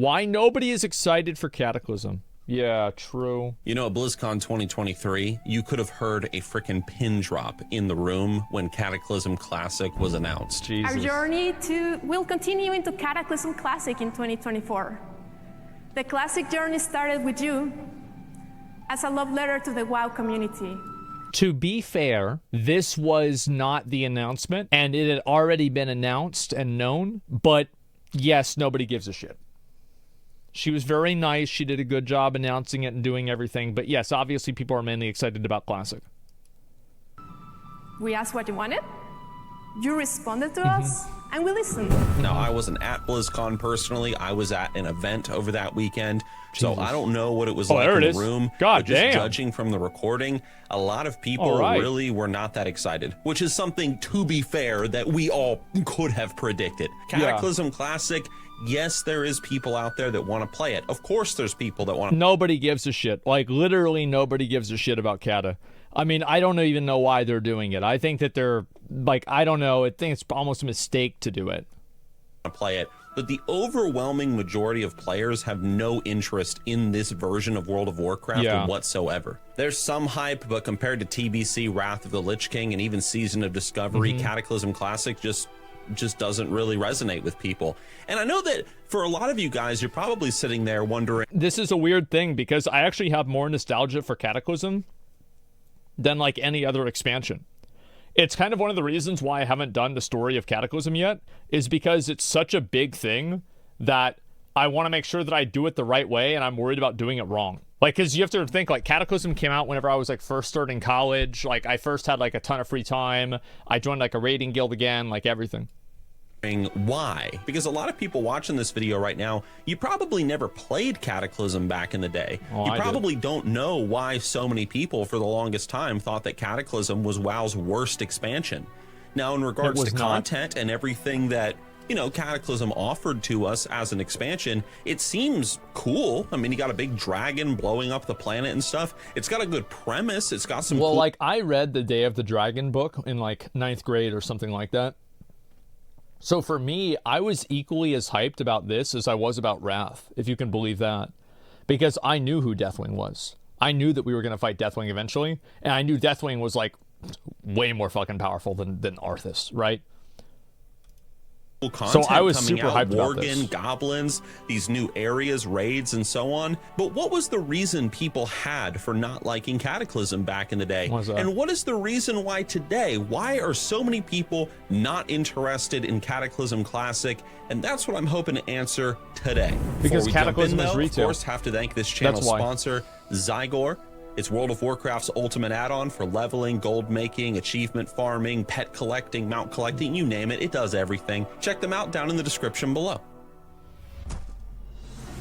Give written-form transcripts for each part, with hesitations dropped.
Why nobody is excited for Cataclysm? Yeah, true. You know, at BlizzCon 2023, you could have heard a freaking pin drop in the room when Cataclysm Classic was announced. Jesus. Our journey will continue into Cataclysm Classic in 2024. The Classic journey started with you as a love letter to the WoW community. To be fair, this was not the announcement, and it had already been announced and known, but yes, nobody gives a shit. She was very nice. She did a good job announcing it and doing everything. But yes, obviously people are mainly excited about Classic. We asked what you wanted, you responded to us, and we listened. Now, I wasn't at BlizzCon personally. I was at an event over that weekend. So I don't know what it was like in the room. God but just damn. judging from the recording, a lot of people really were not that excited, which is something, to be fair, that we all could have predicted. Cataclysm Classic, yes, there is people out there that want to play it. Of course there's people that want to. Nobody gives a shit. Like, literally nobody gives a shit about Cata. I mean, I don't even know why they're doing it. I think that they're, like, I don't know. I think it's almost a mistake to do it. Play it. But the overwhelming majority of players have no interest in this version of World of Warcraft whatsoever. There's some hype, but compared to TBC, Wrath of the Lich King, and even Season of Discovery, Cataclysm Classic just doesn't really resonate with people. And I know that for a lot of you guys, you're probably sitting there wondering. This is a weird thing because I actually have more nostalgia for Cataclysm than like any other expansion. It's kind of one of the reasons why I haven't done the story of Cataclysm yet, is because it's such a big thing that I want to make sure that I do it the right way, and I'm worried about doing it wrong. Like, because you have to think, like, Cataclysm came out whenever I was, like, first starting college. Like, I first had, like, a ton of free time. I joined, like, a raiding guild again, like, everything. Why? Because a lot of people watching this video right now, you probably never played Cataclysm back in the day. You probably don't know why so many people for the longest time thought that Cataclysm was WoW's worst expansion. Now, in regards to content and everything that, you know, Cataclysm offered to us as an expansion, it seems cool. I mean, you got a big dragon blowing up the planet and stuff. It's got a good premise. It's got some Well, like, I read the Day of the Dragon book in, like, 9th grade or something like that. So for me, I was equally as hyped about this as I was about Wrath, if you can believe that. Because I knew who Deathwing was. I knew that we were going to fight Deathwing eventually, and I knew Deathwing was, like, way more fucking powerful than Arthas, right? Content so I was coming super out, hyped about this. goblins, these new areas, raids, and so on. But what was the reason people had for not liking Cataclysm back in the day? And what is the reason why today? Why are so many people not interested in Cataclysm Classic? And that's what I'm hoping to answer today. Because Cataclysm is retail. Of course, have to thank this channel sponsor, Zygor. It's World of Warcraft's ultimate add-on for leveling, gold making, achievement farming, pet collecting, mount collecting, you name it, it does everything. Check them out down in the description below.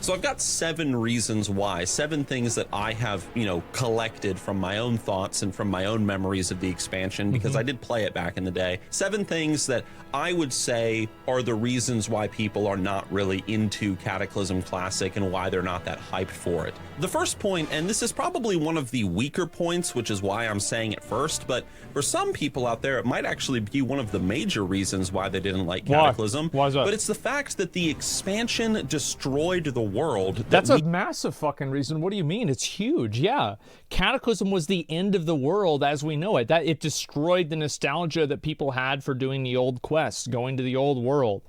So I've got 7 reasons why, 7 things that I have, you know, collected from my own thoughts and from my own memories of the expansion, because I did play it back in the day. 7 things that I would say are the reasons why people are not really into Cataclysm Classic and why they're not that hyped for it. The first point, and this is probably one of the weaker points, which is why I'm saying it first, but for some people out there, it might actually be one of the major reasons why they didn't like Cataclysm. Why is that? But it's the fact that the expansion destroyed the world. That's a massive fucking reason. What do you mean? It's huge. Yeah. Cataclysm was the end of the world as we know it. That it destroyed the nostalgia that people had for doing the old quests, going to the old world.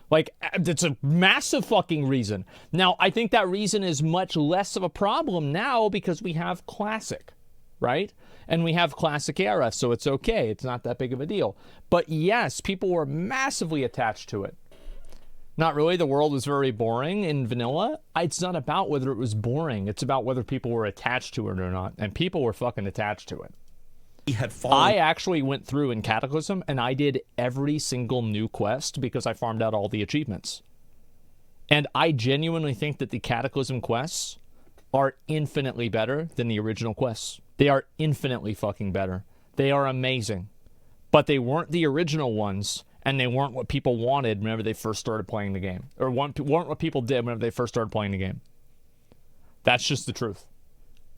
Like, it's a massive fucking reason. Now, I think that reason is much less of a problem now because we have Classic, right? And we have Classic Era, so it's okay. It's not that big of a deal. But yes, people were massively attached to it. Not really. The world was very boring in vanilla. It's not about whether it was boring. It's about whether people were attached to it or not. And people were fucking attached to it. I actually went through in Cataclysm and I did every single new quest because I farmed out all the achievements. And I genuinely think that the Cataclysm quests are infinitely better than the original quests. They are infinitely fucking better. They are amazing. But they weren't the original ones. And they weren't what people wanted whenever they first started playing the game. Or weren't what people did whenever they first started playing the game. That's just the truth.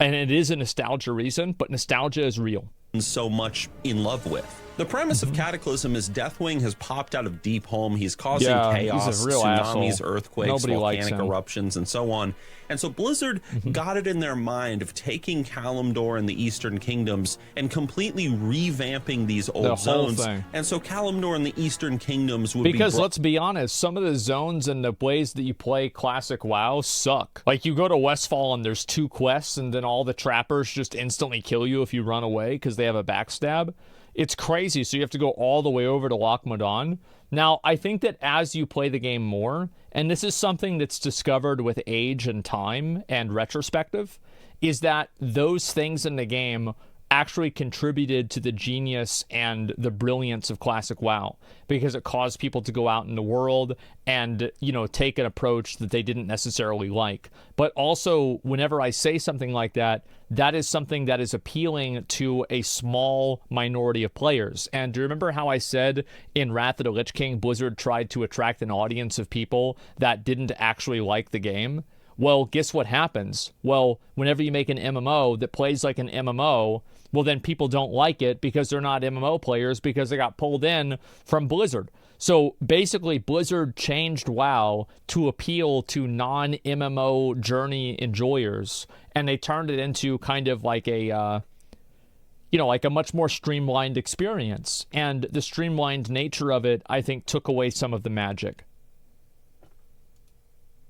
And it is a nostalgia reason, but nostalgia is real. So much in love with. The premise of Cataclysm is Deathwing has popped out of Deep Home. He's causing chaos, he's a real tsunamis, asshole. earthquakes, Nobody likes volcanic him. eruptions, and so on. And so Blizzard got it in their mind of taking Kalimdor and the Eastern Kingdoms and completely revamping these old zones. Thing. And so Kalimdor and the Eastern Kingdoms would because let's be honest, some of the zones and the ways that you play classic WoW suck. Like you go to Westfall and there's 2 quests and then all the trappers just instantly kill you if you run away because they have a backstab. It's crazy, so you have to go all the way over to Loch Modan. Now, I think that as you play the game more, and this is something that's discovered with age and time and retrospective, is that those things in the game actually contributed to the genius and the brilliance of classic WoW, because it caused people to go out in the world and, you know, take an approach that they didn't necessarily like. But also, whenever I say something like that, that is something that is appealing to a small minority of players. And do you remember how I said in Wrath of the Lich King, Blizzard tried to attract an audience of people that didn't actually like the game? Well, guess what happens? Well, whenever you make an MMO that plays like an MMO, well, then people don't like it because they're not MMO players because they got pulled in from Blizzard. So basically, Blizzard changed WoW to appeal to non-MMO journey enjoyers, and they turned it into kind of like a, like a much more streamlined experience. And the streamlined nature of it, I think, took away some of the magic.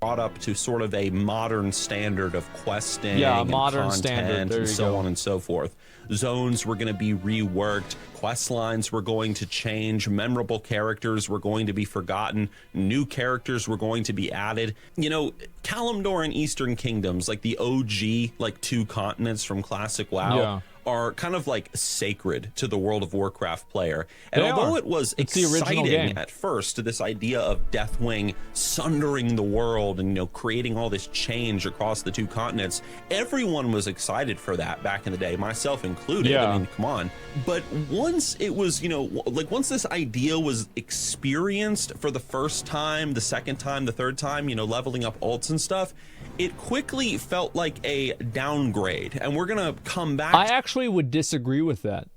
Brought up to sort of a modern standard of questing, modern and standard, and so on and so forth. Zones were going to be reworked, quest lines were going to change, memorable characters were going to be forgotten, new characters were going to be added. You know, Kalimdor and Eastern Kingdoms, like the OG, like 2 continents from classic WoW, are kind of like sacred to the World of Warcraft player. And although it was exciting at first, this idea of Deathwing sundering the world and, you know, creating all this change across the 2 continents, everyone was excited for that back in the day, myself included. I mean, come on. But once it was, you know, like once this idea was experienced for the first time, the second time, the third time, you know, leveling up ults and stuff, it quickly felt like a downgrade. And we're going to come back. I actually would disagree with that.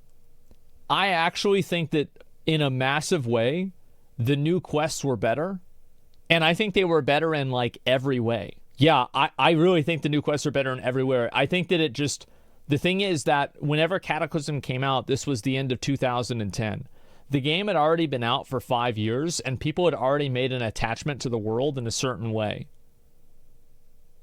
I actually think that in a massive way, the new quests were better. And I think they were better in like every way. Yeah, I really think the new quests are better in every way. I think that it just, the thing is that whenever Cataclysm came out, this was the end of 2010. The game had already been out for 5 years, and people had already made an attachment to the world in a certain way.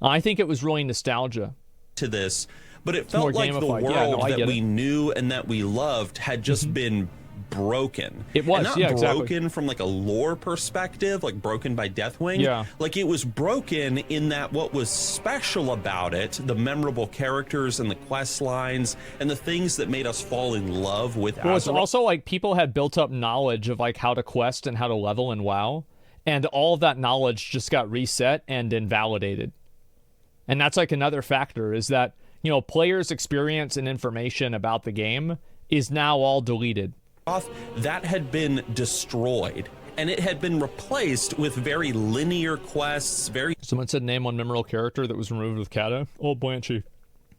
I think it was really nostalgia to this, but it felt like the world that we knew and that we loved had just been broken. It was, and not broken from like a lore perspective, like broken by Deathwing. Like it was broken in that what was special about it, the memorable characters and the quest lines and the things that made us fall in love with. Well, it's also like people had built up knowledge of like how to quest and how to level in WoW, and all of that knowledge just got reset and invalidated. And that's like another factor, is that, you know, players' experience and information about the game is now all deleted. That had been destroyed, and it had been replaced with very linear quests. Someone said name one memorable character that was removed with Cata. Oh, Blanchy.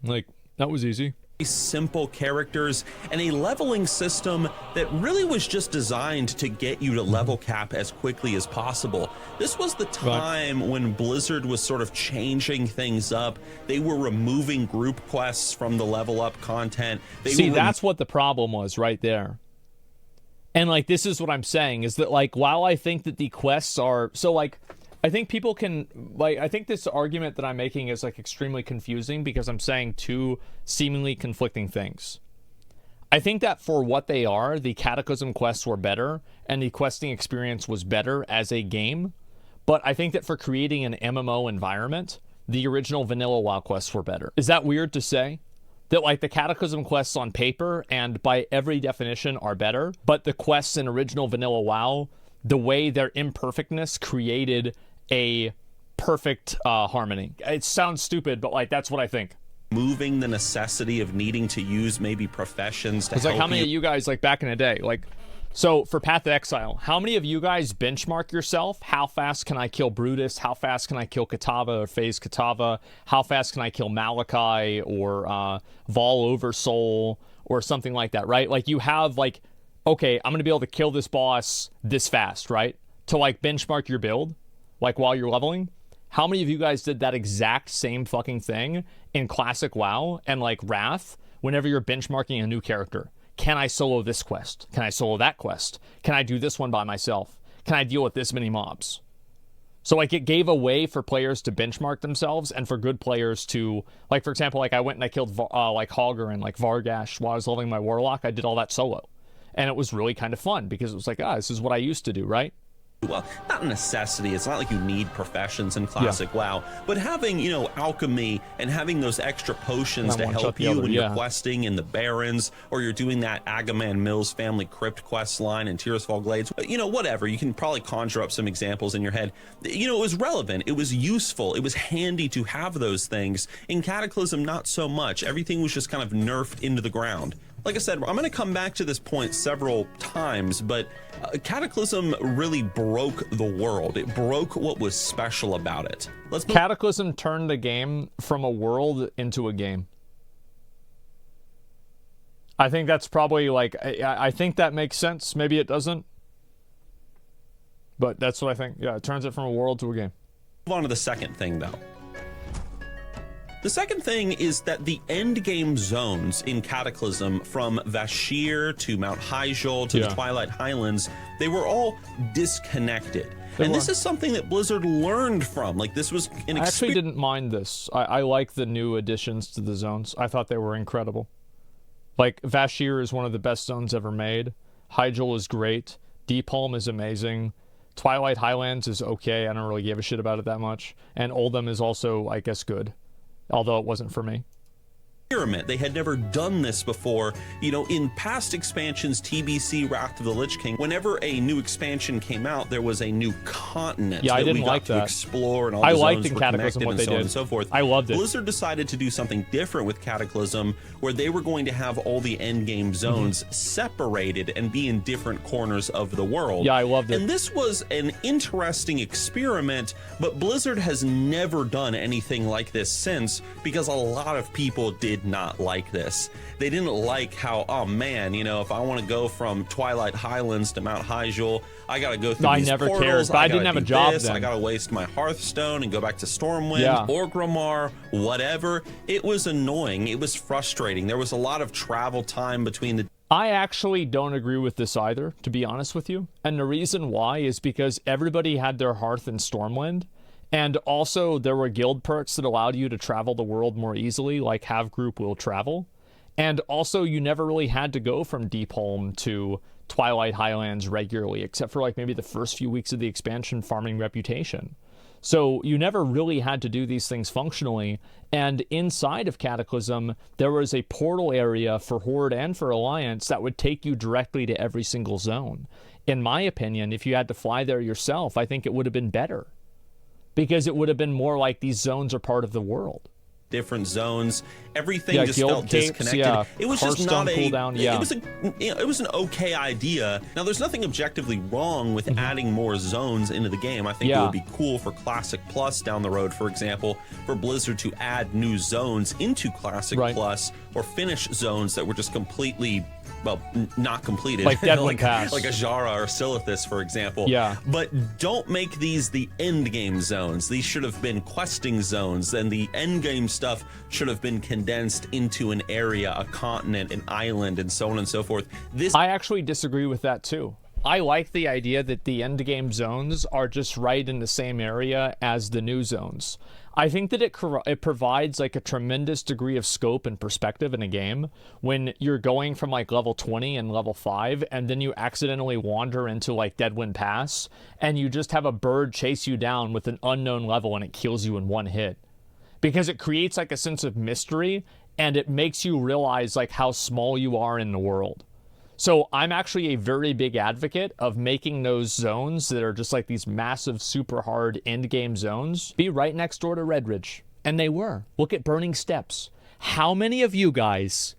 Like, that was easy. Simple characters and a leveling system that really was just designed to get you to level cap as quickly as possible. This was the time when Blizzard was sort of changing things up. They were removing group quests from the level up content. That's what the problem was right there. And like, this is what I'm saying, is that like, while I think that the quests are so like, I think people can, like, I think this argument that I'm making is like extremely confusing because I'm saying 2 seemingly conflicting things. I think that for what they are, the Cataclysm quests were better and the questing experience was better as a game. But I think that for creating an MMO environment, the original vanilla WoW quests were better. Is that weird to say? That like the Cataclysm quests on paper and by every definition are better, but the quests in original vanilla WoW, the way their imperfectness created a perfect harmony. It sounds stupid, but like that's what I think. Moving the necessity of needing to use maybe professions to help. It's like how many of you guys, like back in the day, like, so for Path of Exile, how many of you guys benchmark yourself? How fast can I kill Brutus? How fast can I kill Katava or Phase Katava? How fast can I kill Malachi or Vol Oversoul or something like that, right? Like you have like okay, I'm going to be able to kill this boss this fast, right? To like benchmark your build, like while you're leveling. How many of you guys did that exact same fucking thing in Classic WoW and like Wrath whenever you're benchmarking a new character? Can I solo this quest? Can I solo that quest? Can I do this one by myself? Can I deal with this many mobs? So like it gave a way for players to benchmark themselves and for good players to, like for example, like I went and I killed like Hogger and like Vargash while I was leveling my Warlock. I did all that solo. And it was really kind of fun because it was like, this is what I used to do, right? Well, not a necessity. It's not like you need professions in Classic WoW, but having, you know, alchemy and having those extra potions to help you when you're questing in the Barrens, or you're doing that Agaman Mills family crypt quest line in Tearsfall Glades, you know, whatever. You can probably conjure up some examples in your head. You know, it was relevant. It was useful. It was handy to have those things. In Cataclysm, not so much. Everything was just kind of nerfed into the ground. Like I said, I'm going to come back to this point several times, but Cataclysm really broke the world. It broke what was special about it. Cataclysm turned the game from a world into a game. I think that's probably like, I think that makes sense. Maybe it doesn't. But that's what I think. Yeah, it turns it from a world to a game. Move on to the second thing, though. The second thing is that the endgame zones in Cataclysm, from Vashir to Mount Hyjal to the Twilight Highlands, they were all disconnected. This is something that Blizzard learned from. Like, this was an I actually didn't mind this. I like the new additions to the zones. I thought they were incredible. Like, Vashir is one of the best zones ever made. Hyjal is great. Deepholm is amazing. Twilight Highlands is okay. I don't really give a shit about it that much. And Oldham is also, I guess, good. Although it wasn't for me. Experiment. They had never done this before. You know, in past expansions, TBC, Wrath of the Lich King, whenever a new expansion came out, there was a new continent that I didn't we got like to that. Explore, and all I the liked zones in were Cataclysm connected what and they so on did. and so forth. I loved it. Blizzard decided to do something different with Cataclysm, where they were going to have all the endgame zones separated and be in different corners of the world. Yeah, I loved it. And this was an interesting experiment, but Blizzard has never done anything like this since, because a lot of people did not like this. They didn't like how, oh man, you know, if I want to go from Twilight Highlands to Mount Hyjal, I gotta go through these portals. Cared, but I didn't have a job then. I gotta waste my Hearthstone and go back to Stormwind, Orgrimmar, whatever. It was annoying. It was frustrating. There was a lot of travel time between the... I actually don't agree with this either, to be honest with you. And the reason why is because everybody had their Hearth in Stormwind. And also there were guild perks that allowed you to travel the world more easily, like Have Group Will Travel. And also you never really had to go from Deepholm to Twilight Highlands regularly, except for like maybe the first few weeks of the expansion farming reputation. So you never really had to do these things functionally. And inside of Cataclysm, there was a portal area for Horde and for Alliance that would take you directly to every single zone. In my opinion, if you had to fly there yourself, I think it would have been better. Because it would have been more like these zones are part of the world. Different zones, everything just felt disconnected. It was just not a cooldown, it was an okay idea. Now there's nothing objectively wrong with adding more zones into the game. I think it would be cool for Classic Plus down the road, for example, for Blizzard to add new zones into Classic Plus, or finish zones that were just completely, well, not completed, like Deadwind Pass, like Ajara or Silithus, for example. But don't make these the end game zones. These should have been questing zones, and the end game stuff should have been condensed into an area, a continent, an island, and so on and so forth. I actually disagree with that too. I like the idea that the end game zones are just right in the same area as the new zones. I think that it provides like a tremendous degree of scope and perspective in a game when you're going from like level 20 and level 5, and then you accidentally wander into like Deadwind Pass and you just have a bird chase you down with an unknown level and it kills you in one hit. Because it creates like a sense of mystery, and it makes you realize like how small you are in the world. So I'm actually a very big advocate of making those zones that are just like these massive, super hard end game zones be right next door to Redridge. And they were. Look at Burning Steps. How many of you guys,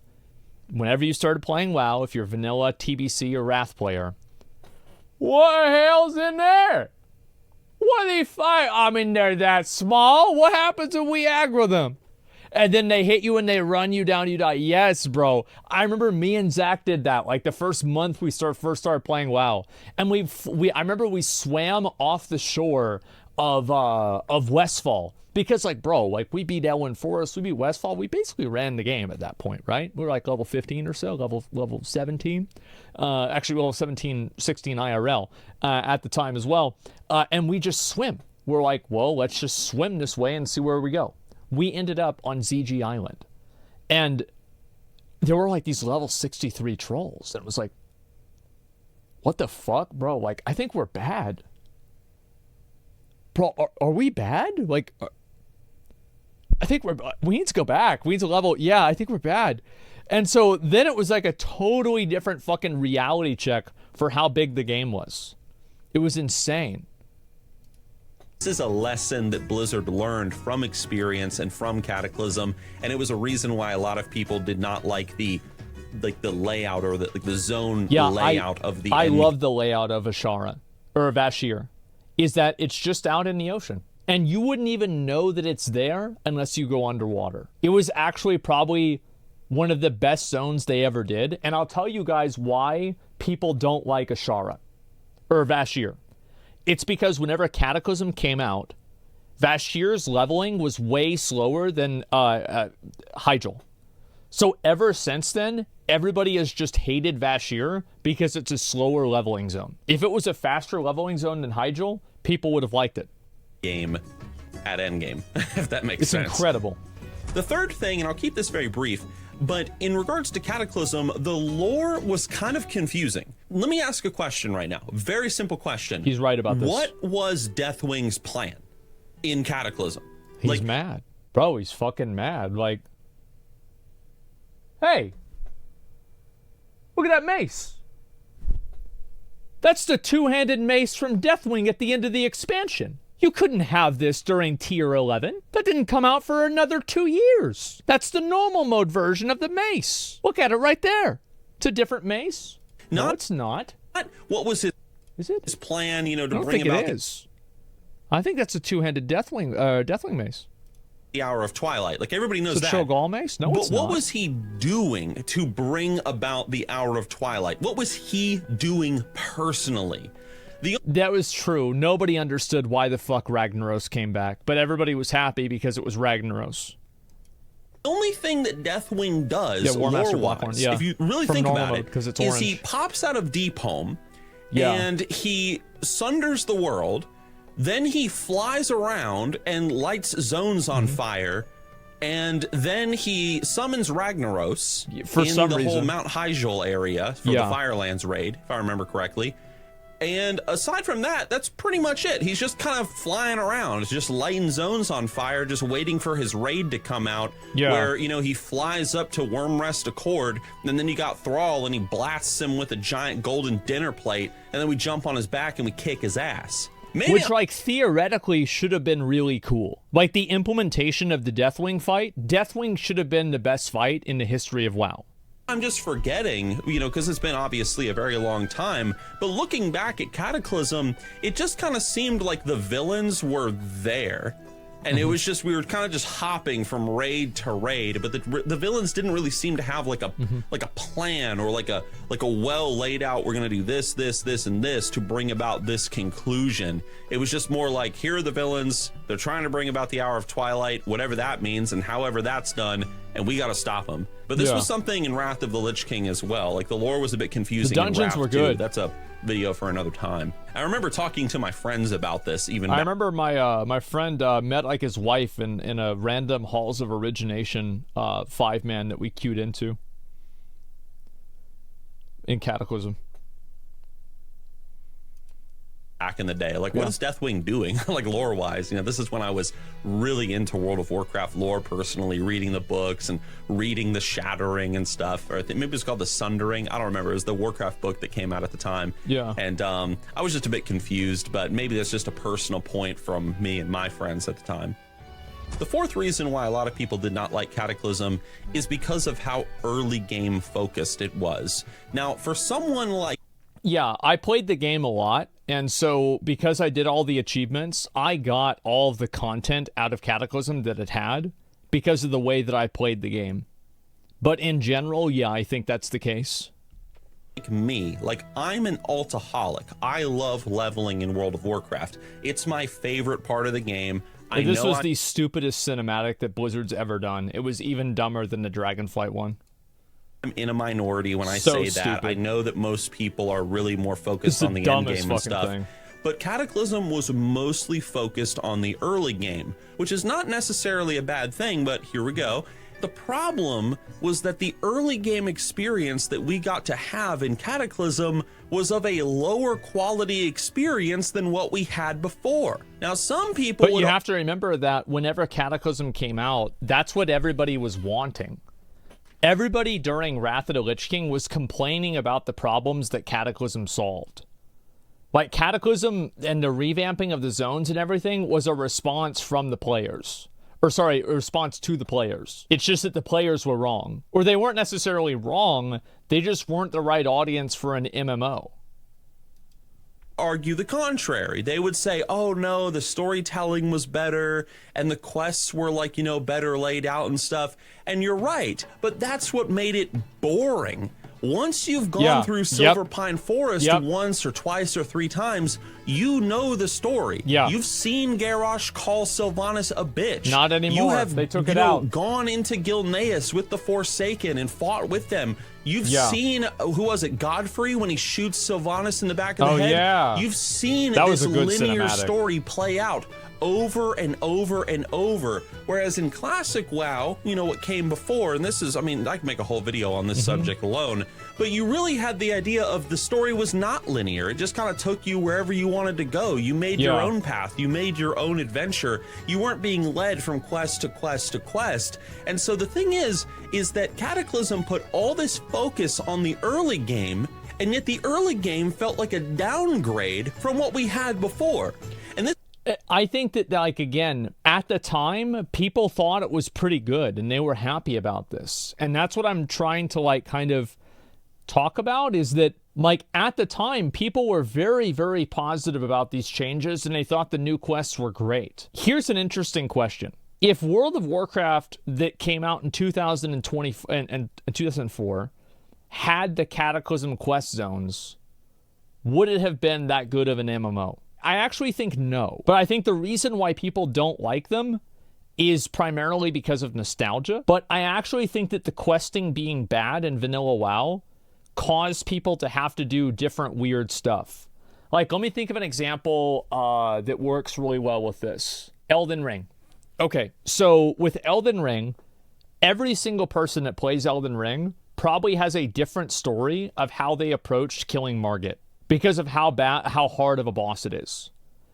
whenever you started playing WoW, if you're vanilla, TBC, or Wrath player, what the hell's in there? What do they fight? I mean, they're that small. What happens when we aggro them? And then they hit you and they run you down, you die. Yes, bro. I remember me and Zach did that like the first month we first started playing WoW. And I remember we swam off the shore of Westfall. Because, like, bro, like, we beat Elwyn Forest, we beat Westfall, we basically ran the game at that point, right? We were, like, level 15 or so, level 17. Actually, level 17, 16 IRL at the time as well. And we just swim. We're like, well, let's just swim this way and see where we go. We ended up on ZG Island. And there were, like, these level 63 trolls. And it was like, what the fuck, bro? Like, I think we're bad. Bro, are we bad? Like... I think we need to go back. We need to level. Yeah, I think we're bad. And so then it was like a totally different fucking reality check for how big the game was. It was insane. This is a lesson that Blizzard learned from experience and from Cataclysm, and it was a reason why a lot of people did not like the layout or the zone layout of the. I love the layout of Ashara or Vashir. Is that it's just out in the ocean. And you wouldn't even know that it's there unless you go underwater. It was actually probably one of the best zones they ever did. And I'll tell you guys why people don't like Ashara or Vashir. It's because whenever Cataclysm came out, Vashir's leveling was way slower than Hyjal. So ever since then, everybody has just hated Vashir because it's a slower leveling zone. If it was a faster leveling zone than Hyjal, people would have liked it. Game at endgame, if that makes sense. It's incredible. The third thing, and I'll keep this very brief, but in regards to Cataclysm, the lore was kind of confusing. Let me ask a question right now. Very simple question. He's right about this. What was Deathwing's plan in Cataclysm? He's mad. Bro, he's fucking mad. Like, hey, look at that mace. That's the two-handed mace from Deathwing at the end of the expansion. You couldn't have this during Tier 11. That didn't come out for another 2 years. That's the normal mode version of the mace. Look at it right there. It's a different mace. No, it's not. What was his, is it? His plan, to bring about... I don't think it is. I think that's a two-handed Deathwing mace. The Hour of Twilight. Like, everybody knows that. It's a Cho'Gall mace? No, it's not. What was he doing to bring about the Hour of Twilight? What was he doing personally? That was true. Nobody understood why the fuck Ragnaros came back, but everybody was happy because it was Ragnaros. The only thing that Deathwing does, lore-wise, if you really think about it, is he pops out of Deep Home, and he sunders the world, then he flies around and lights zones on fire, and then he summons Ragnaros in the whole Mount Hyjal area for the Firelands raid, if I remember correctly. And aside from that, that's pretty much it. He's just kind of flying around, just lighting zones on fire, just waiting for his raid to come out. Where, he flies up to Wormrest Accord, and then you got Thrall, and he blasts him with a giant golden dinner plate, and then we jump on his back and we kick his ass. Which, like, theoretically should have been really cool. Like, the implementation of the Deathwing fight, Deathwing should have been the best fight in the history of WoW. I'm just forgetting, because it's been obviously a very long time, but looking back at Cataclysm, it just kind of seemed like the villains were there. And it was just, we were kind of just hopping from raid to raid, but the villains didn't really seem to have like a plan or like a well laid out, we're going to do this, this, this, and this to bring about this conclusion. It was just more like, here are the villains, they're trying to bring about the Hour of Twilight, whatever that means, and however that's done, and we got to stop them. But this was something in Wrath of the Lich King as well. Like, the lore was a bit confusing. The dungeons were good. That's a video for another time. I remember talking to my friends about this. I remember my friend met like his wife in a random Halls of Origination 5-man that we queued into in Cataclysm. Back in the day, like, what is Deathwing doing? Like, lore wise, this is when I was really into World of Warcraft lore personally, reading the books and reading the Shattering and stuff, or I think maybe it's called the Sundering. I don't remember. It was the Warcraft book that came out at the time. And I was just a bit confused, but maybe that's just a personal point from me and my friends at the time. The fourth reason why a lot of people did not like Cataclysm is because of how early game focused it was. Now, for someone like... Yeah, I played the game a lot. And so, because I did all the achievements, I got all of the content out of Cataclysm that it had. because of the way that I played the game. But in general, yeah, I think that's the case. Like me, like I'm an altaholic. I love leveling in World of Warcraft. It's my favorite part of the game. This was the stupidest cinematic that Blizzard's ever done. It was even dumber than the Dragonflight one. I'm in a minority when I So say that. stupid. I know that most people are really more focused on the end dumbest game and fucking stuff. thing. But Cataclysm was mostly focused on the early game, which is not necessarily a bad thing, but here we go. The problem was that the early game experience that we got to have in Cataclysm was of a lower quality experience than what we had before. Now, some people But you have to remember that whenever Cataclysm came out, that's what everybody was wanting. Everybody during Wrath of the Lich King was complaining about the problems that Cataclysm solved. Like, Cataclysm and the revamping of the zones and everything was a response from the players. Or sorry, a response to the players. It's just that the players were wrong. Or they weren't necessarily wrong, they just weren't the right audience for an MMO. Argue the contrary. They would say, oh no, the storytelling was better and the quests were like, you know, better laid out and stuff. And you're right, but that's what made it boring. Once you've gone through Silver Pine Forest once or twice or 3 times, you know the story. You've seen Garrosh call Sylvanas a bitch. Not anymore. You have, they took it out. Gone into Gilneas with the Forsaken and fought with them. You've seen, who was it, Godfrey, when he shoots Sylvanas in the back of the head? Yeah. You've seen that this was a good linear cinematic. story play out over and over and over. Whereas in classic WoW, you know, what came before, and this is, I mean, I can make a whole video on this subject alone, but you really had the idea of the story was not linear. It just kind of took you wherever you wanted to go. You made your own path. You made your own adventure. You weren't being led from quest to quest to quest. And so the thing is that Cataclysm put all this focus on the early game, and yet the early game felt like a downgrade from what we had before. And this I think that, like, again, at the time, people thought it was pretty good and they were happy about this. And that's what I'm trying to, like, kind of talk about, is that, like, at the time, people were very, very positive about these changes and they thought the new quests were great. Here's an interesting question. If World of Warcraft that came out in 2020 and 2004 had the Cataclysm quest zones, would it have been that good of an MMO? I actually think no. But I think the reason why people don't like them is primarily because of nostalgia. But I actually think that the questing being bad in vanilla WoW caused people to have to do different weird stuff. Like, let me think of an example that works really well with this. Elden Ring. Okay, so with Elden Ring, every single person that plays Elden Ring probably has a different story of how they approached killing Margit, because of how hard of a boss it is.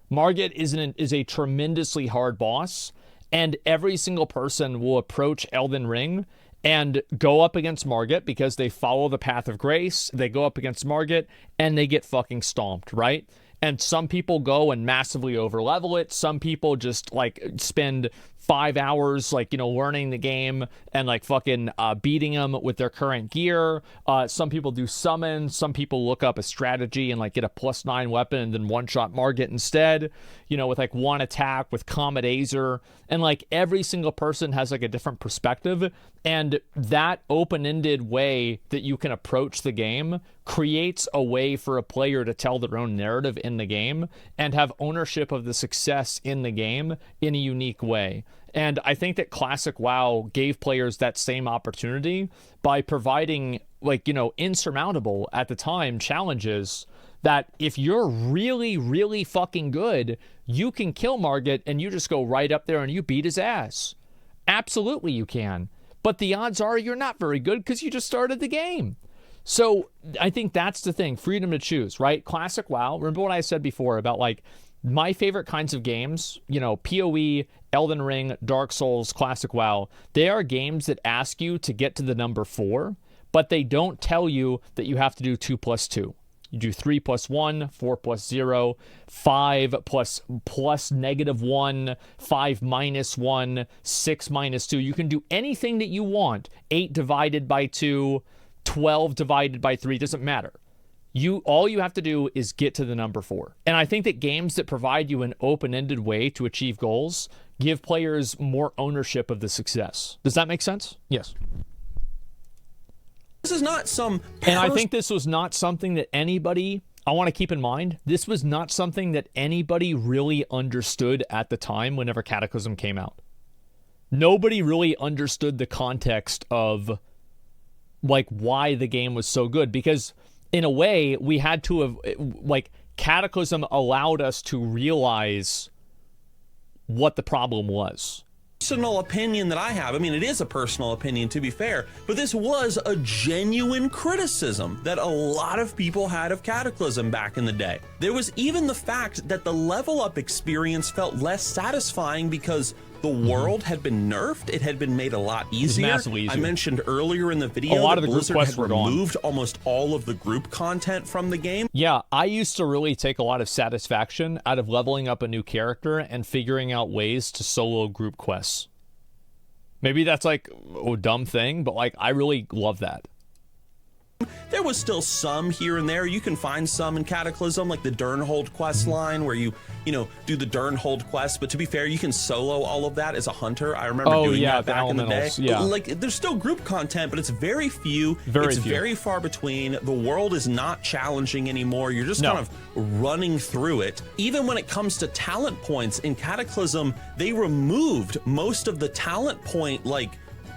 Margit is a tremendously hard boss, and every single person will approach Elden Ring and go up against Margit because they follow the path of grace. They go up against Margit and they get fucking stomped, right? And some people go and massively overlevel it. Some people just, like, spend 5 hours, like, you know, learning the game and, like, fucking beating them with their current gear. Some people do summons. Some people look up a strategy and, like, get a +9 weapon and then one-shot Margit instead, you know, with, like, one attack with Comet Azer. And, like, every single person has, like, a different perspective. And that open-ended way that you can approach the game creates a way for a player to tell their own narrative in the game and have ownership of the success in the game in a unique way. And I think that Classic WoW gave players that same opportunity by providing, like, you know, insurmountable at the time challenges that if you're really, really fucking good, you can kill Margit and you just go right up there and you beat his ass. Absolutely you can. But the odds are you're not very good because you just started the game. So I think that's the thing, freedom to choose, right? Classic WoW, remember what I said before about, like, my favorite kinds of games, you know, PoE, Elden Ring, Dark Souls, Classic WoW, they are games that ask you to get to the number 4, but they don't tell you that you have to do 2 + 2. You do 3 + 1, 4 + 0, 5 plus -1, 5 - 1, 6 - 2. You can do anything that you want. 8 divided by 2, 12 divided by 3, doesn't matter. All you have to do is get to the number 4. And I think that games that provide you an open-ended way to achieve goals give players more ownership of the success. Does that make sense? Yes. This is not some... And I think this was not something that anybody... I want to keep in mind, this was not something that anybody really understood at the time whenever Cataclysm came out. Nobody really understood the context of, like, why the game was so good. Because, in a way, we had to have... Like, Cataclysm allowed us to realize what the problem was. Personal opinion that I have, I mean, it is a personal opinion to be fair, but this was a genuine criticism that a lot of people had of Cataclysm back in the day. There was even the fact that the level up experience felt less satisfying because the world had been nerfed. It had been made a lot easier. Massively easier. I mentioned earlier in the video a lot of that the group Blizzard quests had were gone. removed almost all of the group content from the game. Yeah, I used to really take a lot of satisfaction out of leveling up a new character and figuring out ways to solo group quests. Maybe that's like a dumb thing, but like I really love that. There was still some here and there. You can find some in Cataclysm, like the Durnhold quest line where you do the Durnhold quest. But to be fair, you can solo all of that as a hunter. I remember doing that back in the day. Yeah. Like there's still group content, but it's very few. It's very far between. The world is not challenging anymore. You're just kind of running through it. Even when it comes to talent points in Cataclysm, they removed most of the talent point, like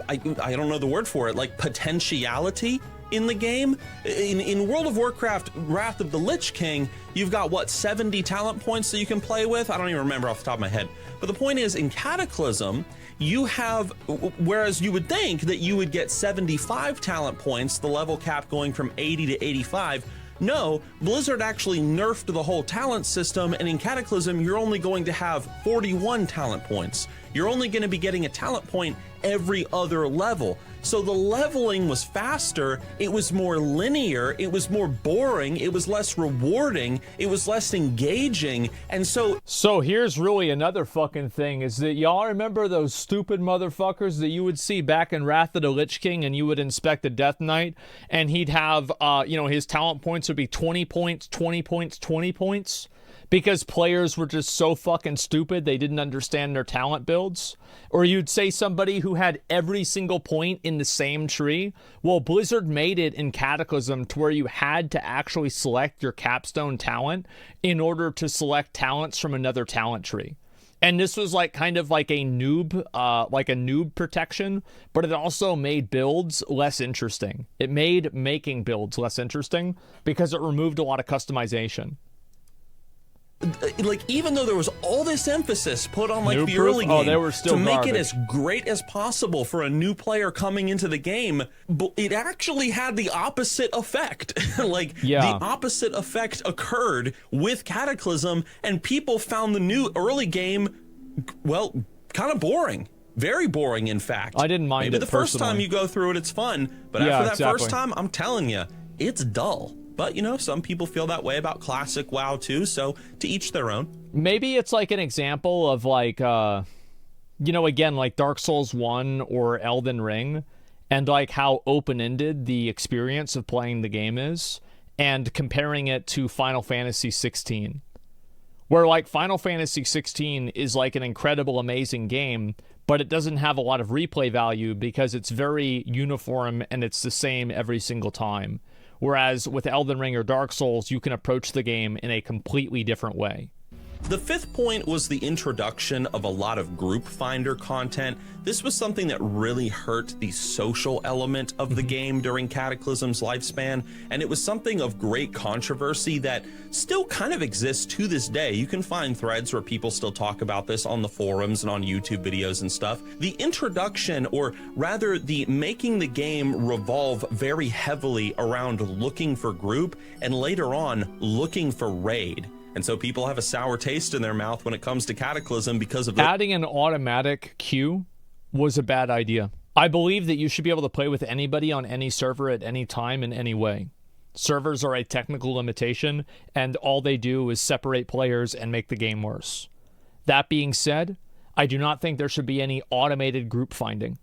I don't know the word for it, like potentiality in the game. In World of Warcraft Wrath of the Lich King, you've got what, 70 talent points that you can play with? I don't even remember off the top of my head. But the point is, in Cataclysm, you have, whereas you would think that you would get 75 talent points, the level cap going from 80 to 85, no, Blizzard actually nerfed the whole talent system, and in Cataclysm, you're only going to have 41 talent points. You're only going to be getting a talent point every other level. So the leveling was faster, it was more linear, it was more boring, it was less rewarding, it was less engaging, and so... So here's really another fucking thing, is that y'all remember those stupid motherfuckers that you would see back in Wrath of the Lich King, and you would inspect a Death Knight, and he'd have, his talent points would be 20 points, 20 points, 20 points? Because players were just so fucking stupid they didn't understand their talent builds? Or you'd say somebody who had every single point in the same tree? Well, Blizzard made it in Cataclysm to where you had to actually select your capstone talent in order to select talents from another talent tree. And this was like kind of like a noob protection, but it also made builds less interesting. It made making builds less interesting because it removed a lot of customization. Like, even though there was all this emphasis put on like the early game they were still to make garbage. it as great as possible for a new player coming into the game, but it actually had the opposite effect. The opposite effect occurred with Cataclysm, and people found the new early game, well, kind of boring. Very boring, in fact. I didn't mind Maybe it the first personally. time you go through it, it's fun, but after that first time, I'm telling you, it's dull. But, some people feel that way about classic WoW too, so to each their own. Maybe it's like an example of like, again, like Dark Souls 1 or Elden Ring, and like how open-ended the experience of playing the game is, and comparing it to Final Fantasy 16. Where like Final Fantasy 16 is like an incredible, amazing game, but it doesn't have a lot of replay value because it's very uniform and it's the same every single time. Whereas with Elden Ring or Dark Souls, you can approach the game in a completely different way. The fifth point was the introduction of a lot of group finder content. This was something that really hurt the social element of the game during Cataclysm's lifespan, and it was something of great controversy that still kind of exists to this day. You can find threads where people still talk about this on the forums and on YouTube videos and stuff. The introduction, or rather the making the game revolve very heavily around looking for group and later on looking for raid. And so people have a sour taste in their mouth when it comes to Cataclysm because of Adding an automatic queue was a bad idea. I believe that you should be able to play with anybody on any server at any time in any way. Servers are a technical limitation, and all they do is separate players and make the game worse. That being said, I do not think there should be any automated group finding.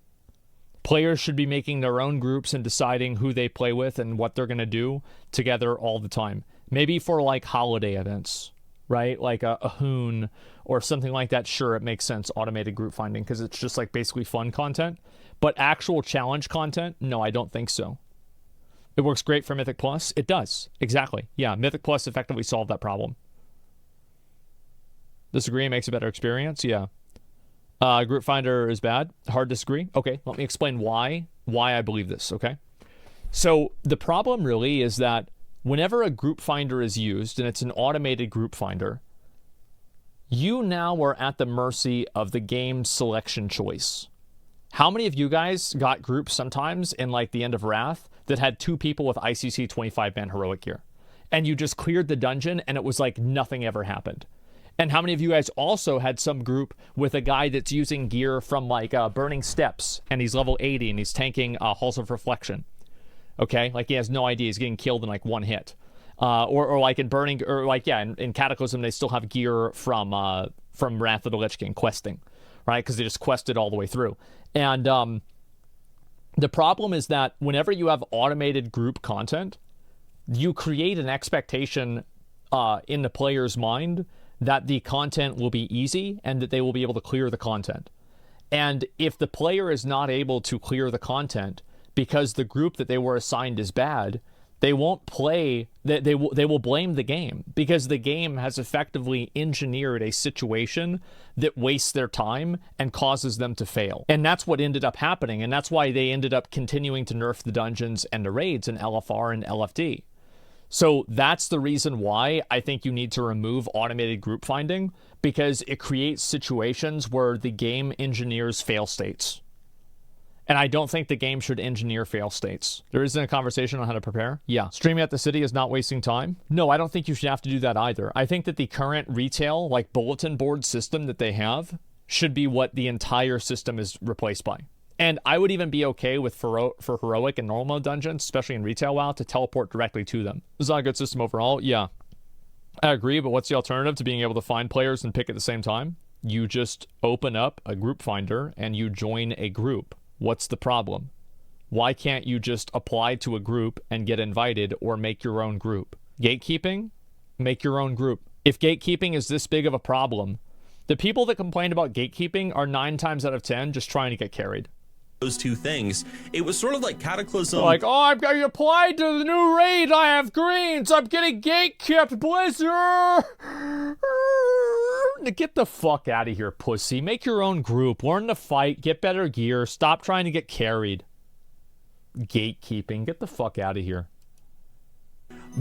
Players should be making their own groups and deciding who they play with and what they're going to do together all the time. Maybe for like holiday events, right? Like a Hoon or something like that. Sure, it makes sense, automated group finding, because it's just like basically fun content. But actual challenge content, no, I don't think so. It works great for Mythic Plus. It does. Exactly. Yeah, Mythic Plus effectively solved that problem. Disagree, makes a better experience. Yeah. Group Finder is bad. Hard to disagree. Okay, let me explain why I believe this, okay? So the problem really is that whenever a group finder is used, and it's an automated group finder, you now are at the mercy of the game's selection choice. How many of you guys got groups sometimes in like the End of Wrath that had 2 people with ICC 25-man heroic gear? And you just cleared the dungeon and it was like nothing ever happened. And how many of you guys also had some group with a guy that's using gear from like Burning Steps and he's level 80 and he's tanking Halls of Reflection? Okay, like he has no idea, he's getting killed in like 1 hit. Or like in Burning, or like, yeah, in Cataclysm, they still have gear from Wrath of the Lich King questing, right? Because they just quested all the way through. And the problem is that whenever you have automated group content, you create an expectation in the player's mind that the content will be easy and that they will be able to clear the content. And if the player is not able to clear the content because the group that they were assigned is bad, they won't play, they will blame the game, because the game has effectively engineered a situation that wastes their time and causes them to fail. And that's what ended up happening, and that's why they ended up continuing to nerf the dungeons and the raids in LFR and LFD. So that's the reason why I think you need to remove automated group finding, because it creates situations where the game engineers fail states. And I don't think the game should engineer fail states. There isn't a conversation on how to prepare. Yeah. Streaming at the city is not wasting time. No, I don't think you should have to do that either. I think that the current retail, like bulletin board system that they have, should be what the entire system is replaced by. And I would even be okay with for heroic and normal dungeons, especially in retail WoW, to teleport directly to them. Is that a good system overall? Yeah. I agree, but what's the alternative to being able to find players and pick at the same time? You just open up a group finder and you join a group. What's the problem? Why can't you just apply to a group and get invited, or make your own group? Gatekeeping? Make your own group. If gatekeeping is this big of a problem, the people that complain about gatekeeping are 9 times out of 10 just trying to get carried. Those two things, it was sort of like Cataclysm. Like, oh, I've got you applied to the new raid. I have greens. I'm getting gatekept, Blizzard. Get the fuck out of here, pussy. Make your own group. Learn to fight. Get better gear. Stop trying to get carried. Gatekeeping. Get the fuck out of here.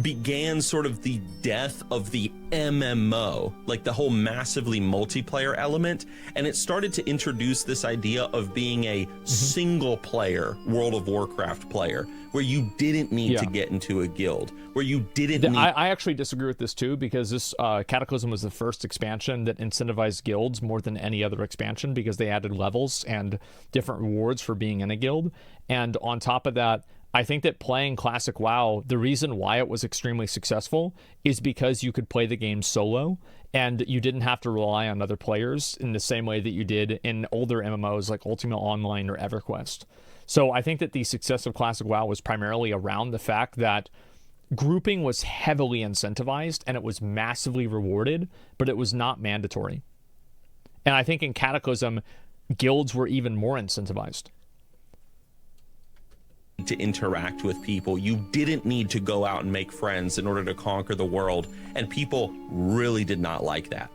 Began sort of the death of the MMO, like the whole massively multiplayer element, and it started to introduce this idea of being a single player World of Warcraft player, where you didn't need to get into a guild, where you didn't need... I actually disagree with this too, because this Cataclysm was the first expansion that incentivized guilds more than any other expansion, because they added levels and different rewards for being in a guild. And on top of that, I think that playing Classic WoW, the reason why it was extremely successful is because you could play the game solo and you didn't have to rely on other players in the same way that you did in older MMOs like Ultima Online or EverQuest. So I think that the success of Classic WoW was primarily around the fact that grouping was heavily incentivized and it was massively rewarded, but it was not mandatory. And I think in Cataclysm, guilds were even more incentivized to interact with people. You didn't need to go out and make friends in order to conquer the world, and people really did not like that.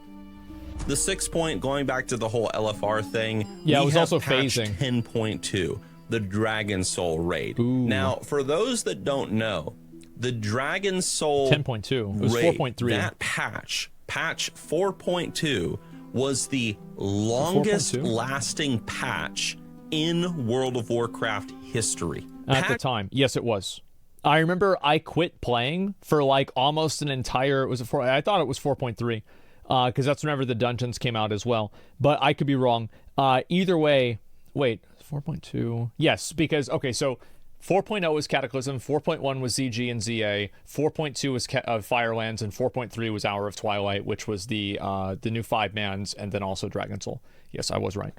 The 6th point, going back to the whole LFR thing, yeah, it was also patched phasing 10.2, the Dragon Soul raid. Ooh. Now, for those that don't know, the Dragon Soul 10.2, it was 4.3. That patch 4.2 was the longest lasting patch in World of Warcraft history. At the time, yes, it was. I remember I quit playing for like almost an entire. I thought it was 4.3, because that's whenever the dungeons came out as well. But I could be wrong. Either way, wait, 4.2. Yes, because okay, so 4.0 was Cataclysm, 4.1 was ZG and ZA, 4.2 was Firelands, and 4.3 was Hour of Twilight, which was the new 5-mans, and then also Dragon Soul. Yes, I was right.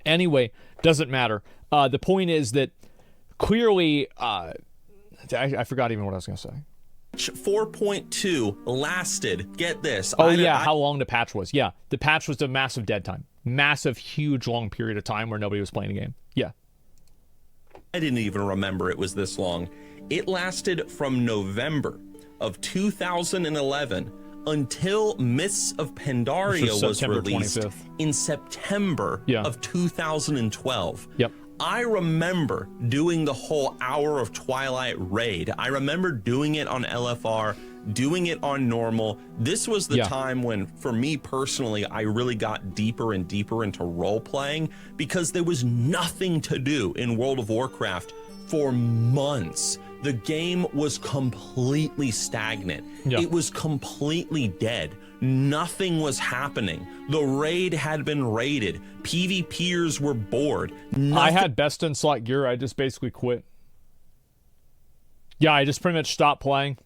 Anyway, doesn't matter. The point is that clearly, I forgot even what I was going to say. 4.2 lasted, get this. Oh, yeah, how long the patch was. Yeah, the patch was a massive dead time. Massive, huge, long period of time where nobody was playing the game. Yeah. I didn't even remember it was this long. It lasted from November of 2011 until Mists of Pandaria was released 25th. in September of 2012. Yep. I remember doing the whole Hour of Twilight raid. I remember doing it on LFR, doing it on normal. This was the time when, for me personally, I really got deeper and deeper into role-playing because there was nothing to do in World of Warcraft for months. The game was completely stagnant. It was completely dead. Nothing was happening. The raid had been raided. PvPers were bored. I had best in slot gear. I just basically quit. Yeah, I just pretty much stopped playing.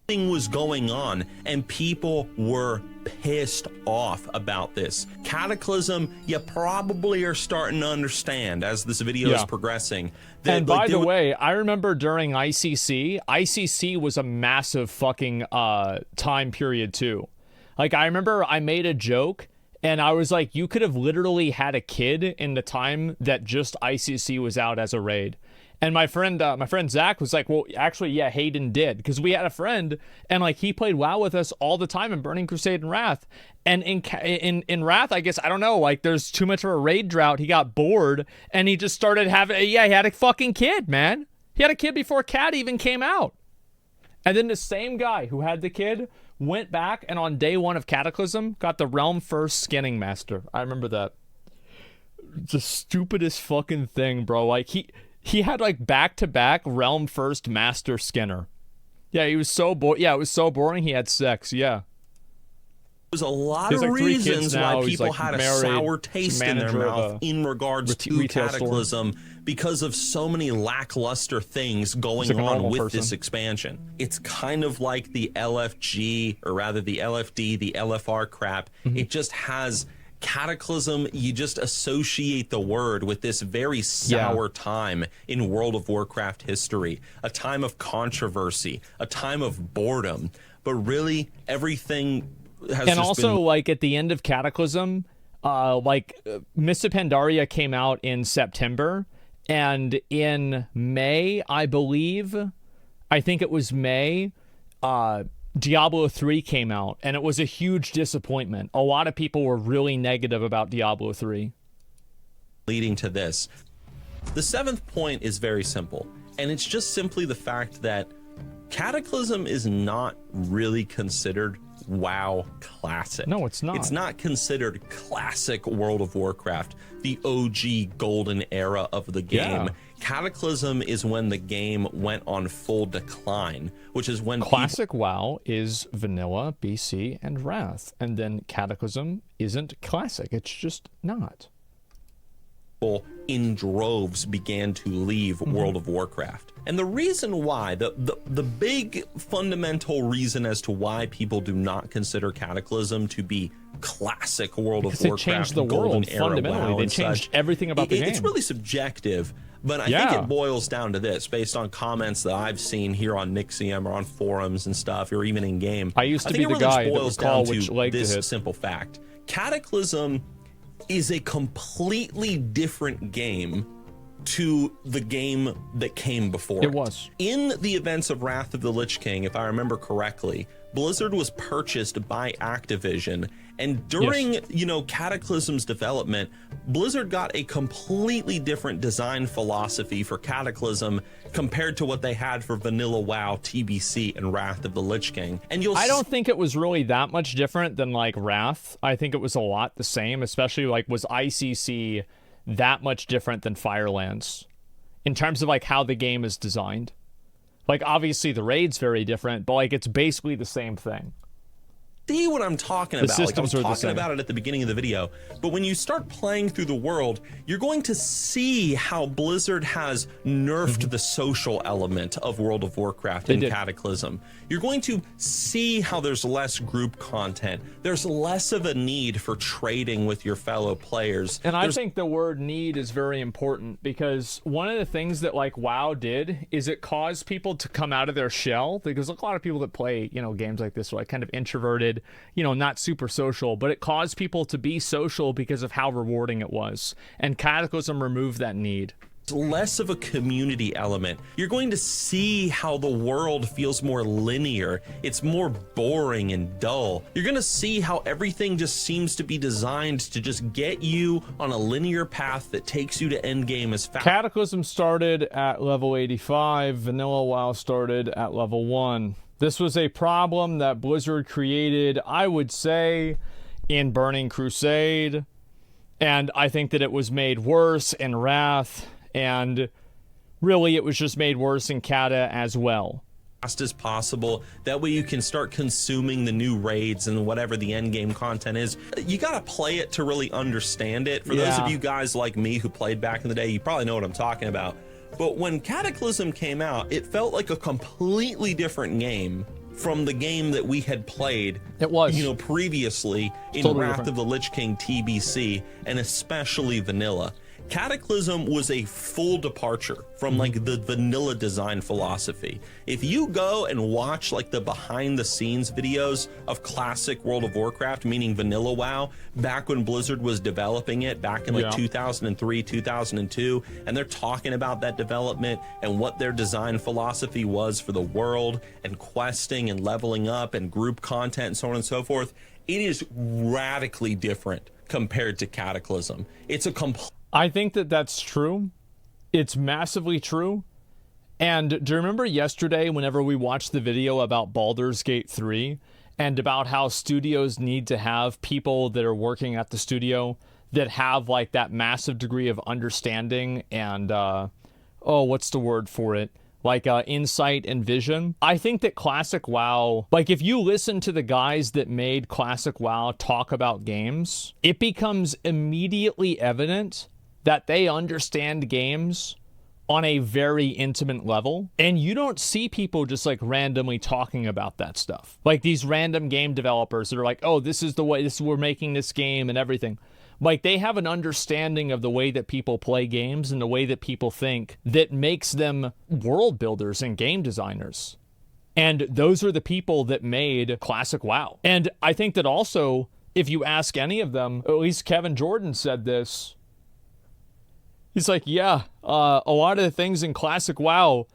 Nothing was going on, and people were pissed off about this. Cataclysm, you probably are starting to understand as this video is progressing. And by the way, I remember during ICC was a massive fucking time period too. Like, I remember I made a joke, and I was like, you could have literally had a kid in the time that just ICC was out as a raid. And my friend Zach was like, well, actually, yeah, Hayden did. Because we had a friend, and like he played WoW with us all the time in Burning Crusade and Wrath. And in Wrath, I guess, I don't know, like there's too much of a raid drought. He got bored, and he just started having, he had a fucking kid, man. He had a kid before Cata even came out. And then the same guy who had the kid went back, and on day one of Cataclysm, got the Realm First Skinning Master. I remember that. The stupidest fucking thing, bro. Like, he had like back-to-back Realm First Master Skinner. Yeah, he was so bored. Yeah, it was so boring. He had sex. Yeah. There's a lot of reasons why people had a sour taste in their mouth in regards to Cataclysm because of so many lackluster things going on with this expansion. It's kind of like the LFG, or rather the LFD, the LFR crap. It just has Cataclysm. You just associate the word with this very sour time in World of Warcraft history, a time of controversy, a time of boredom, but really everything has and also like at the end of Cataclysm, Mists of Pandaria came out in September, and in May, I think it was May, Diablo 3 came out, and it was a huge disappointment. A lot of people were really negative about Diablo 3. Leading to this. The seventh point is very simple, and it's just simply the fact that Cataclysm is not really considered WoW classic. No, it's not. It's not considered classic World of Warcraft, the OG golden era of the game. Cataclysm is when the game went on full decline, which is when classic WoW is vanilla, BC, and Wrath, and then Cataclysm isn't classic. It's just not. People in droves began to leave World of Warcraft. And the reason why, the big fundamental reason as to why people do not consider Cataclysm to be classic World of Warcraft, they changed the world fundamentally. They changed everything about the game. It's really subjective, but I think it boils down to this, based on comments that I've seen here on Nixium or on forums and stuff, or even in game. I used to be the guy that would call which leg to hit. This simple fact: Cataclysm is a completely different game to the game that came before it. Was. In the events of Wrath of the Lich King, if I remember correctly, Blizzard was purchased by Activision, and during, Cataclysm's development, Blizzard got a completely different design philosophy for Cataclysm compared to what they had for vanilla WoW, TBC, and Wrath of the Lich King. And I don't think it was really that much different than like Wrath. I think it was a lot the same, especially like was ICC that much different than Firelands in terms of like how the game is designed. Like obviously the raid's very different, but like it's basically the same thing. see what I'm talking about. Like I was systems are the talking same. about it at the beginning of the video, but when you start playing through the world, you're going to see how Blizzard has nerfed the social element of World of Warcraft and did. Cataclysm. You're going to see how there's less group content. There's less of a need for trading with your fellow players. And I think the word need is very important, because one of the things that like WoW did is it caused people to come out of their shell, because like, a lot of people that play, you know, games like this are like kind of introverted, you know, not super social, but it caused people to be social because of how rewarding it was. And Cataclysm removed that need. Less of a community element. You're going to see how the world feels more linear. It's more boring and dull. You're going to see how everything just seems to be designed to just get you on a linear path that takes you to endgame as fast. Cataclysm started at level 85. Vanilla WoW started at level 1. This was a problem that Blizzard created, I would say, in Burning Crusade. And I think that it was made worse in Wrath. And really, it was just made worse in Cata as well. Fast as possible. That way you can start consuming the new raids and whatever the end game content is. You got to play it to really understand it. For those of you guys like me who played back in the day, you probably know what I'm talking about. But when Cataclysm came out, it felt like a completely different game from the game that we had played, It was. you know, previously in Totally Wrath different. of the Lich King TBC, and especially Vanilla. Cataclysm was a full departure from like the vanilla design philosophy. If you go and watch like the behind the scenes videos of classic World of Warcraft, meaning vanilla WoW, back when Blizzard was developing it back in like 2003, 2002, and they're talking about that development and what their design philosophy was for the world and questing and leveling up and group content and so on and so forth, it is radically different compared to Cataclysm. It's a complete... I think that that's true. It's massively true. And do you remember yesterday whenever we watched the video about Baldur's Gate 3 and about how studios need to have people that are working at the studio that have like that massive degree of understanding and, what's the word for it? Like insight and vision. I think that Classic WoW, like if you listen to the guys that made Classic WoW talk about games, it becomes immediately evident that they understand games on a very intimate level. And you don't see people just like randomly talking about that stuff. Like these random game developers that are like, oh, this is the way, we're making this game and everything. Like they have an understanding of the way that people play games and the way that people think that makes them world builders and game designers. And those are the people that made Classic WoW. And I think that also, if you ask any of them, at least Kevin Jordan said this, he's like, yeah, a lot of the things in Classic WoW,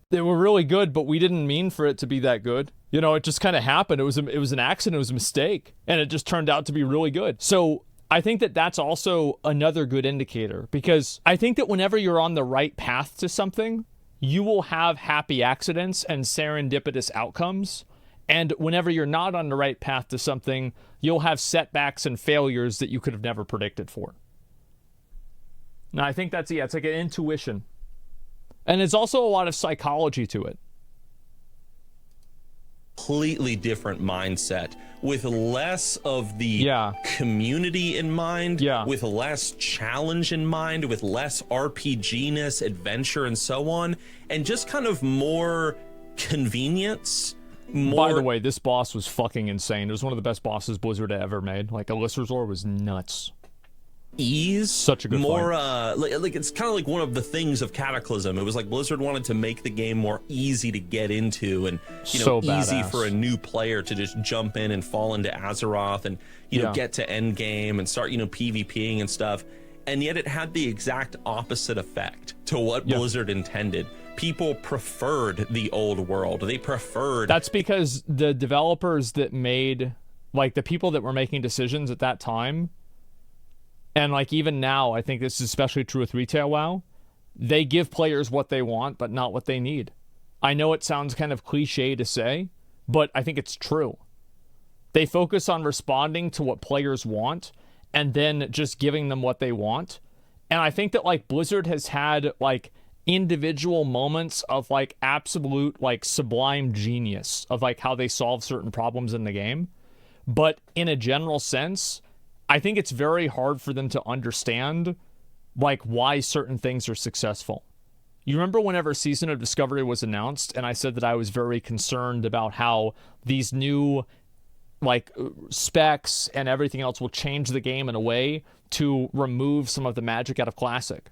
they were really good, but we didn't mean for it to be that good. You know, it just kind of happened. It was an accident. It was a mistake. And it just turned out to be really good. So I think that that's also another good indicator, because I think that whenever you're on the right path to something, you will have happy accidents and serendipitous outcomes. And whenever you're not on the right path to something, you'll have setbacks and failures that you could have never predicted for. Now, I think that's, it's like an intuition. And it's also a lot of psychology to it. Completely different mindset with less of the community in mind, with less challenge in mind, with less RPG-ness, adventure, and so on, and just kind of more convenience. By the way, this boss was fucking insane. It was one of the best bosses Blizzard had ever made. Like, Alistar's was nuts. Ease, such a good more fight. like it's kind of like one of the things of Cataclysm. It was like Blizzard wanted to make the game more easy to get into, and you know, easy for a new player to just jump in and fall into Azeroth and you know, get to end game and start, you know, PvPing and stuff. And yet it had the exact opposite effect to what Blizzard intended. People preferred the old world. They preferred... That's because the developers that made, like the people that were making decisions at that time, and like even now, I think this is especially true with retail WoW, they give players what they want, but not what they need. I know it sounds kind of cliche to say, but I think it's true. They focus on responding to what players want and then just giving them what they want. And I think that like Blizzard has had like individual moments of like absolute like sublime genius of like how they solve certain problems in the game. But in a general sense, I think it's very hard for them to understand like why certain things are successful. You remember whenever Season of Discovery was announced, and I said that I was very concerned about how these new like specs and everything else will change the game in a way to remove some of the magic out of Classic.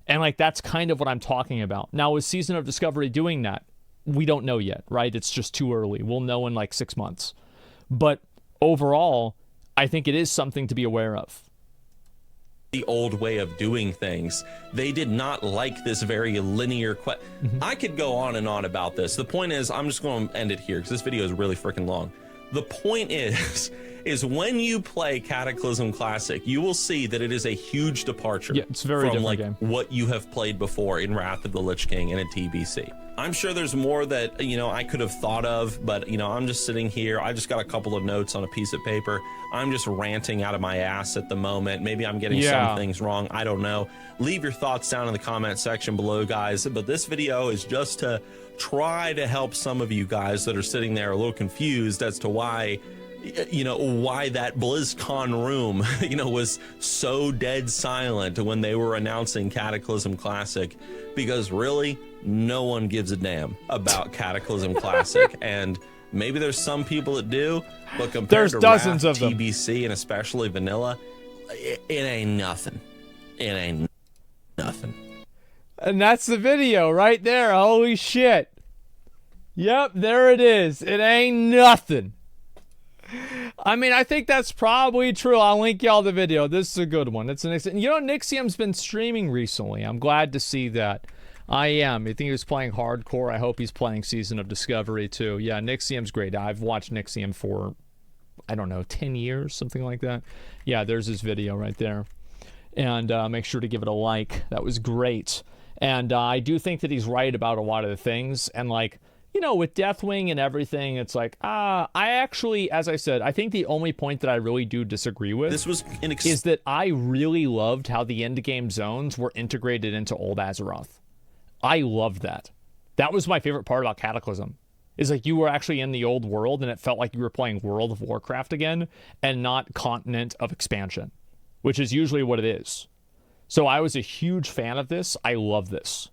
And like that's kind of what I'm talking about. Now, is Season of Discovery doing that? We don't know yet, right? It's just too early. We'll know in like 6 months. But overall, I think it is something to be aware of. The old way of doing things. They did not like this very linear I could go on and on about this. The point is, I'm just going to end it here because this video is really freaking long. The point is when you play Cataclysm Classic, you will see that it is a huge departure it's a very from different like game. what you have played before in Wrath of the Lich King and in TBC. I'm sure there's more that, I could have thought of, but, I'm just sitting here. I just got a couple of notes on a piece of paper. I'm just ranting out of my ass at the moment. Maybe I'm getting some things wrong. I don't know. Leave your thoughts down in the comment section below, guys. But this video is just to try to help some of you guys that are sitting there a little confused as to why why that BlizzCon room, was so dead silent when they were announcing Cataclysm Classic, because really no one gives a damn about Cataclysm Classic. And maybe there's some people that do, but compared to dozens Wrath, of them. TBC, and especially vanilla, it ain't nothing. It ain't nothing. And that's the video right there. Holy shit. Yep, there it is. It ain't nothing. I mean, I think that's probably true. I'll link y'all the video. This is a good one. It's an Nixium's been streaming recently. I'm glad to see that. I am. You think he was playing hardcore? I hope he's playing Season of Discovery too. Yeah, Nixium's great. I've watched Nixium for, I don't know, 10 years, something like that. Yeah, there's his video right there. And make sure to give it a like. That was great. And I do think that he's right about a lot of the things. And like, with Deathwing and everything, it's like, I actually, as I said, I think the only point that I really do disagree with is that I really loved how the endgame zones were integrated into Old Azeroth. I loved that. That was my favorite part about Cataclysm. Is like you were actually in the old world and it felt like you were playing World of Warcraft again and not Continent of Expansion, which is usually what it is. So I was a huge fan of this. I love this.